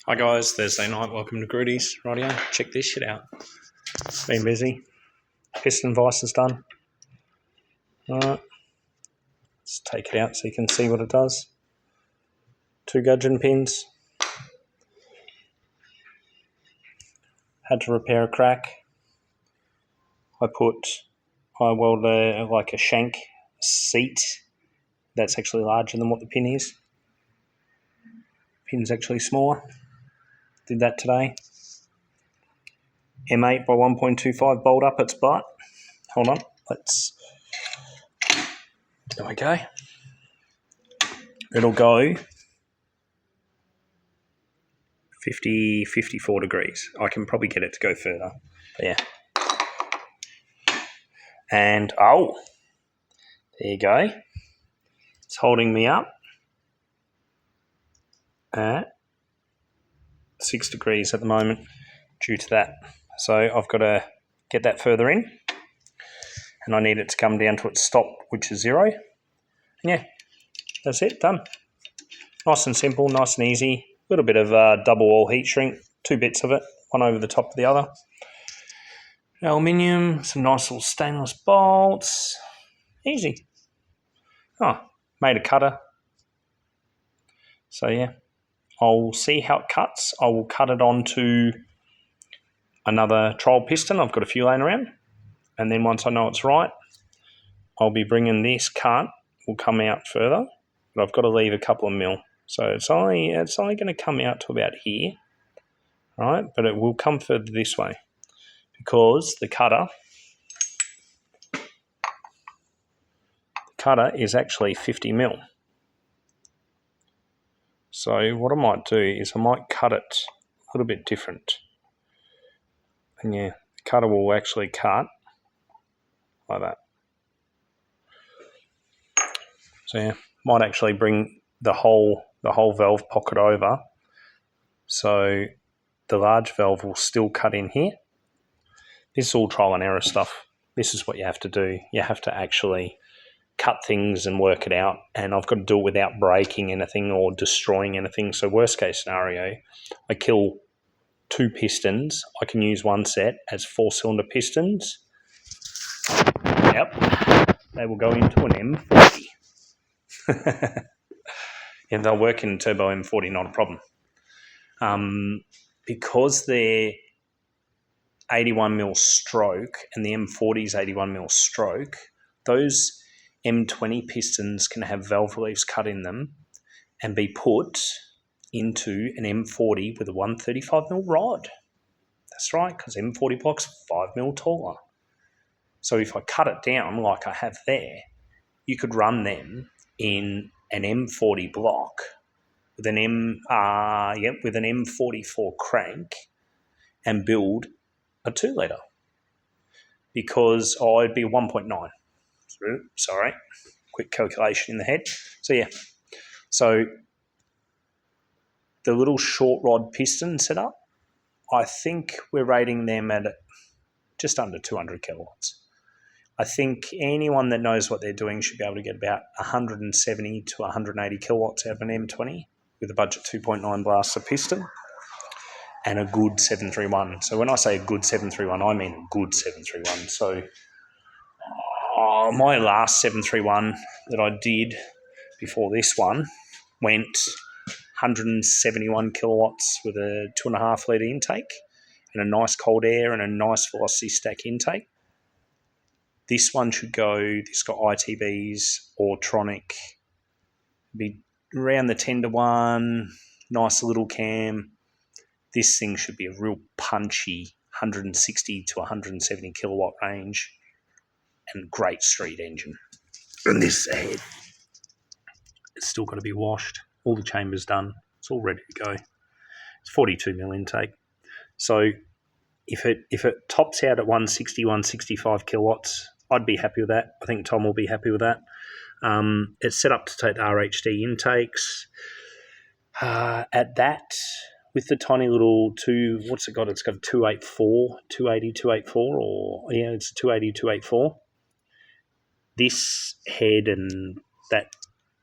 Hi guys, Thursday night, welcome to Grudy's Radio. Check this shit out. Been busy. Piston vise is done. Alright, let's take it out so you can see what it does. 2 gudgeon pins. Had to repair a crack. I weld like a shank seat that's actually larger than what the pin is. Pin's actually smaller. Did that today. M8 by 1.25 bolt up its butt. Hold on, there we go. It'll go 50, 54 degrees. I can probably get it to go further. But yeah. And, there you go. It's holding me up at 6 degrees at the moment due to that. So I've got to get that further in, and I need it to come down to its stop, which is 0. And yeah, that's it, done. Nice and simple, nice and easy. A little bit of double wall heat shrink, 2 bits of it, one over the top of the other. Aluminium, some nice little stainless bolts. Easy. Made a cutter. So yeah, I'll see how it cuts. I will cut it onto another trial piston. I've got a few laying around. And then once I know it's right, I'll be bringing this cut. Will come out further, but I've got to leave a couple of mil. So it's only going to come out to about here, right? But it will come further this way because the cutter is actually 50 mil. So what I might do is I might cut it a little bit different. And yeah, the cutter will actually cut like that. So yeah, might actually bring the whole valve pocket over. So the large valve will still cut in here. This is all trial and error stuff. This is what you have to do. You have to actually cut things and work it out, and I've got to do it without breaking anything or destroying anything. So worst case scenario, I kill 2 pistons. I can use one set as 4-cylinder pistons. Yep, they will go into an M40. And they'll work in turbo M40, not a problem. Because they're 81mm stroke and the M40 is 81mm stroke, those M20 pistons can have valve reliefs cut in them and be put into an M40 with a 135mm rod. That's right, because M40 block's 5mm taller. So if I cut it down like I have there, you could run them in an M40 block with an M44 crank and build a 2-litre because it'd be a 1.9. Sorry, quick calculation in the head. So yeah, so the little short rod piston setup, I think we're rating them at just under 200 kilowatts. I think anyone that knows what they're doing should be able to get about 170 to 180 kilowatts out of an M20 with a budget 2.9 blaster piston and a good 731. So when I say a good 731, I mean a good 731. So my last 731 that I did before this one went 171 kilowatts with a 2.5 litre intake and a nice cold air and a nice velocity stack intake. This one should go, this got ITBs, Autronic, be around the 10-to-1, nice little cam. This thing should be a real punchy 160 to 170 kilowatt range and great street engine. And this head, it's still got to be washed. All the chambers done. It's all ready to go. It's 42mm intake. So if it tops out at 160, 165 kilowatts, I'd be happy with that. I think Tom will be happy with that. It's set up to take the RHD intakes. At that, with the tiny little what's it got? It's got a 284, 280, 284, or yeah, it's a 280, 284. This head and that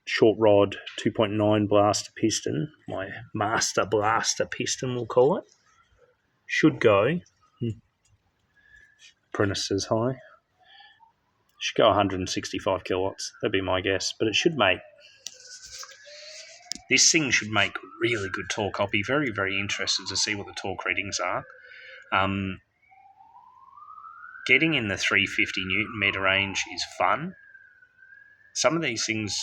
short rod 2.9 blaster piston, my master blaster piston we'll call it, should go, apprentices high, should go 165 kilowatts. That'd be my guess, but it should make, this thing should make really good torque. I'll be very, very interested to see what the torque readings are. Getting in the 350 Newton meter range is fun. Some of these things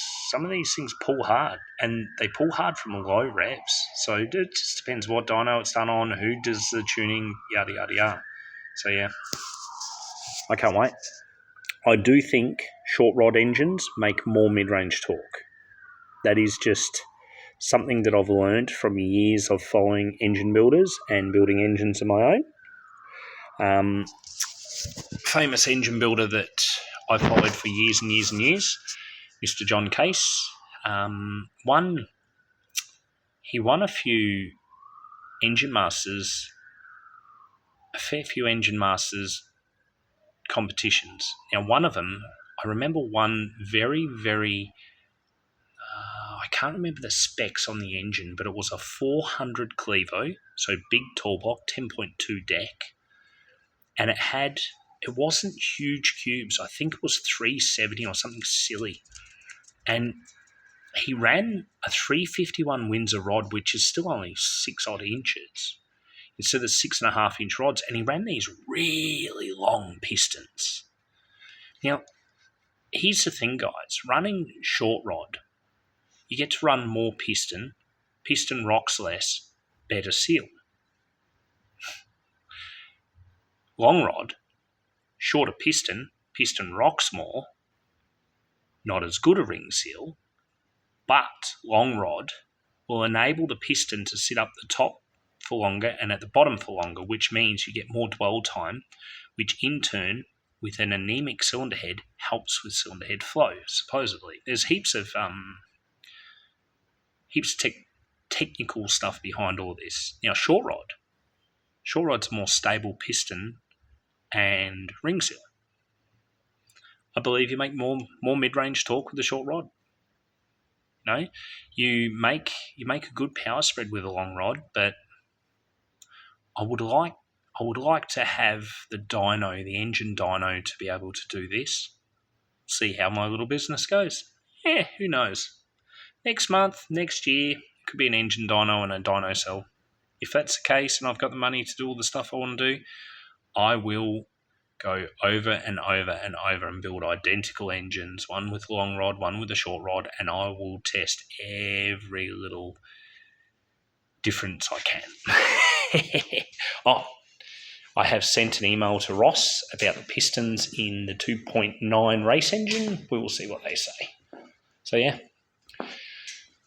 pull hard, and they pull hard from low revs. So it just depends what dyno it's done on, who does the tuning, yada yada yada. So yeah, I can't wait. I do think short rod engines make more mid-range torque. That is just something that I've learned from years of following engine builders and building engines of my own. Famous engine builder that I followed for years and years and years, Mr. John Case, he won a fair few Engine Masters competitions. Now, one of them, I remember one very, very, I can't remember the specs on the engine, but it was a 400 Clevo, so big tall block, 10.2 deck, and it wasn't huge cubes. I think it was 370 or something silly. And he ran a 351 Windsor rod, which is still only 6 odd inches, instead of 6.5 inch rods. And he ran these really long pistons. Now, here's the thing, guys. Running short rod, you get to run more piston. Piston rocks less, better seal. Long rod, shorter piston rocks more, not as good a ring seal, but long rod will enable the piston to sit up the top for longer and at the bottom for longer, which means you get more dwell time, which in turn, with an anemic cylinder head, helps with cylinder head flow, supposedly. There's heaps of technical stuff behind all this. Now, short rod's a more stable piston and ring seal. I believe you make more mid-range torque with a short rod. You make a good power spread with a long rod, but I would like to have the engine dyno, to be able to do this. See how my little business goes. Yeah, who knows? Next month, next year, it could be an engine dyno and a dyno cell. If that's the case and I've got the money to do all the stuff I want to do, I will go over and over and over and build identical engines, one with a long rod, one with a short rod, and I will test every little difference I can. I have sent an email to Ross about the pistons in the 2.9 race engine. We will see what they say. So yeah,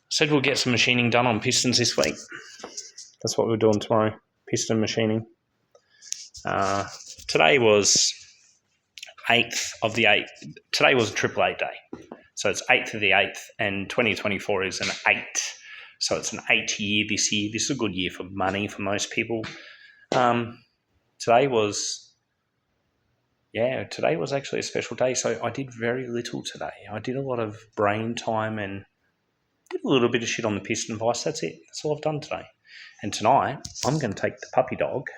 said we'll get some machining done on pistons this week. That's what we're doing tomorrow, piston machining. Today was 8th of the 8th. Today was a 888 day. So it's 8th of the 8th, and 2024 is an 8. So it's an 8 year this year. This is a good year for money for most people. Today was actually a special day. So I did very little today. I did a lot of brain time and did a little bit of shit on the piston vise. That's it. That's all I've done today. And tonight, I'm going to take the puppy dog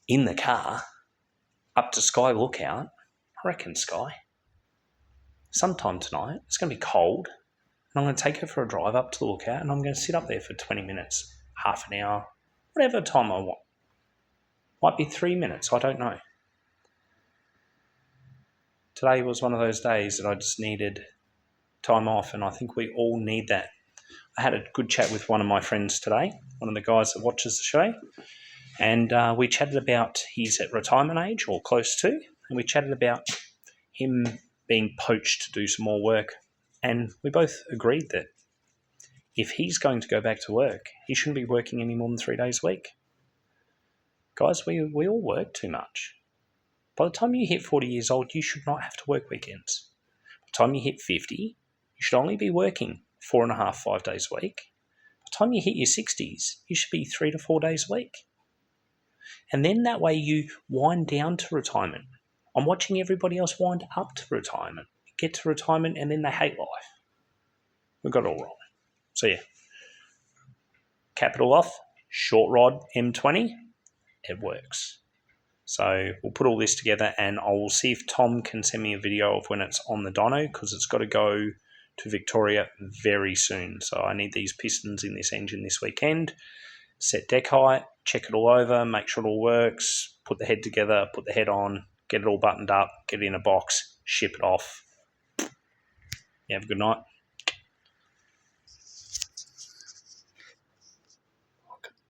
in the car up to Sky Lookout. I reckon Sky. Sometime tonight. It's going to be cold. And I'm going to take her for a drive up to the lookout, and I'm going to sit up there for 20 minutes, half an hour, whatever time I want. Might be 3 minutes, I don't know. Today was one of those days that I just needed time off, and I think we all need that. I had a good chat with one of my friends today, one of the guys that watches the show, and we chatted about he's at retirement age or close to, and we chatted about him being poached to do some more work. And we both agreed that if he's going to go back to work, he shouldn't be working any more than 3 days a week. Guys, we all work too much. By the time you hit 40 years old, you should not have to work weekends. By the time you hit 50, you should only be working 4.5, 5 days a week. By the time you hit your 60s, you should be 3 to 4 days a week. And then that way you wind down to retirement. I'm watching everybody else wind up to retirement. Get to retirement and then they hate life. we got it all wrong. So yeah, cap it all off, short rod M20, it works. So we'll put all this together, and I will see if Tom can send me a video of when it's on the dyno, because it's got to go to Victoria very soon. So I need these pistons in this engine this weekend. Set deck height, check it all over, make sure it all works, put the head together, put the head on, get it all buttoned up, get it in a box, ship it off. You have a good night.